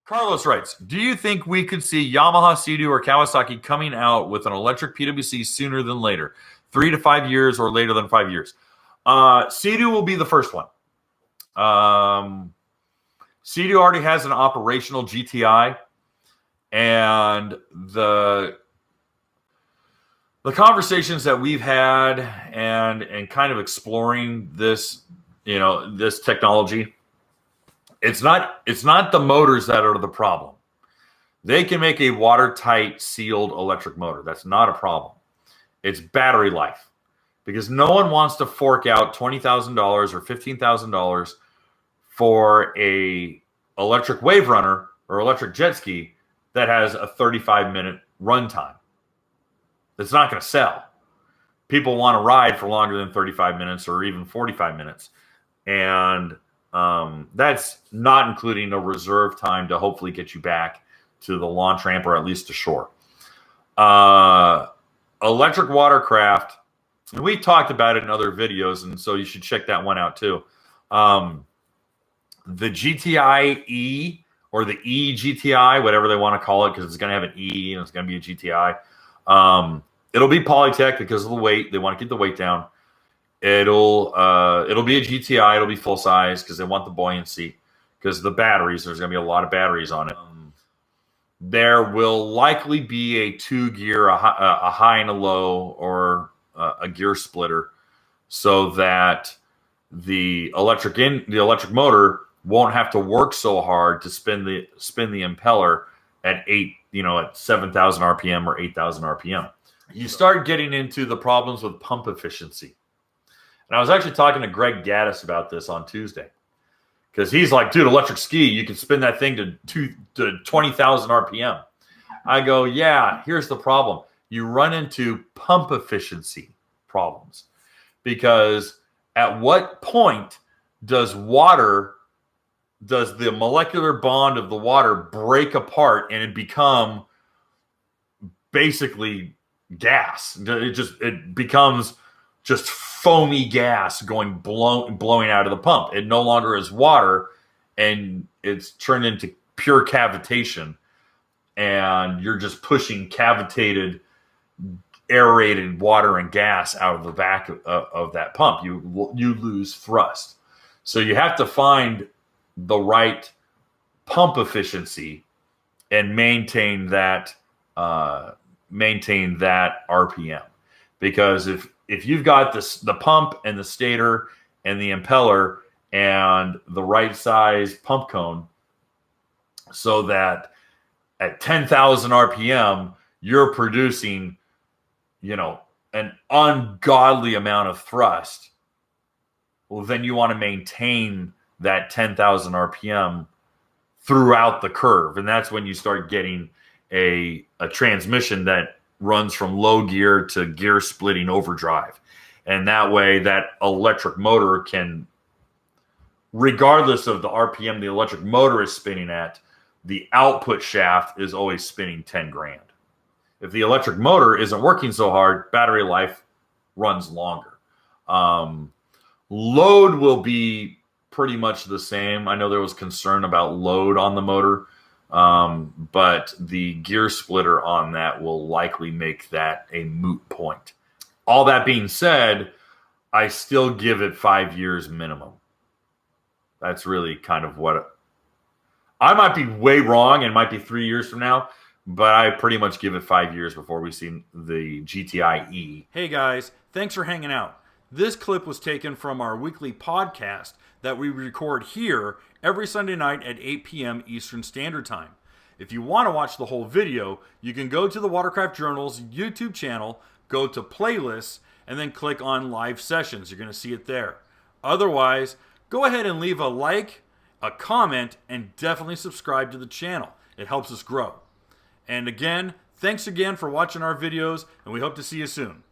Carlos writes, do you think we could see Yamaha, Sea-Doo, or Kawasaki coming out with an electric PWC sooner than later? 3 to 5 years or later than 5 years? Sea-Doo will be the first one. Sea-Doo already has an operational GTI, and the conversations that we've had and kind of exploring this, this technology, it's not the motors that are the problem. They can make a watertight sealed electric motor. That's not a problem. It's battery life, because no one wants to fork out $20,000 or $15,000 for a electric wave runner or electric jet ski that has a 35-minute runtime. That's not going to sell. People want to ride for longer than 35 minutes or even 45 minutes. And that's not including a reserve time to hopefully get you back to the launch ramp or at least to shore. Electric watercraft, and we talked about it in other videos, and so you should check that one out too. The GTI E, or the E-GTI, whatever they want to call it, because it's going to have an E and it's going to be a GTI. It'll be Polytech because of the weight. They want to keep the weight down. It'll be a GTI. It'll be full size because they want the buoyancy, because the batteries, there's going to be a lot of batteries on it. There will likely be a 2-gear, a high and a low, or a gear splitter, so that the electric motor won't have to work so hard to spin the impeller at 7,000 RPM or 8,000 RPM. You start getting into the problems with pump efficiency. And I was actually talking to Greg Gaddis about this on Tuesday, because he's like, dude, electric ski, you can spin that thing to 20,000 RPM. I go, yeah, here's the problem. You run into pump efficiency problems, because at what point does the molecular bond of the water break apart and it become basically gas? It becomes just foamy gas blowing out of the pump. It no longer is water, and it's turned into pure cavitation, and you're just pushing cavitated, aerated water and gas out of the back of that pump. You lose thrust. So you have to find the right pump efficiency and maintain that RPM. Because if you've got the pump and the stator and the impeller and the right size pump cone, so that at 10,000 RPM you're producing, an ungodly amount of thrust, well, then you want to maintain that 10,000 RPM throughout the curve. And that's when you start getting a transmission that runs from low gear to gear splitting overdrive. And that way that electric motor can, regardless of the RPM the electric motor is spinning at, the output shaft is always spinning 10 grand. If the electric motor isn't working so hard, battery life runs longer. Load will be pretty much the same. I know there was concern about load on the motor, but the gear splitter on that will likely make that a moot point. All that being said, I still give it 5 years minimum. That's really kind of what I might be way wrong, and might be 3 years from now, but I pretty much give it 5 years before we see the GTI E. Hey guys, thanks for hanging out. This clip was taken from our weekly podcast that we record here every Sunday night at 8 p.m. Eastern Standard Time. If you want to watch the whole video, you can go to the Watercraft Journal's YouTube channel, go to playlists, and then click on live sessions. You're going to see it there. Otherwise, go ahead and leave a like, a comment, and definitely subscribe to the channel. It helps us grow. And again, thanks again for watching our videos, and we hope to see you soon.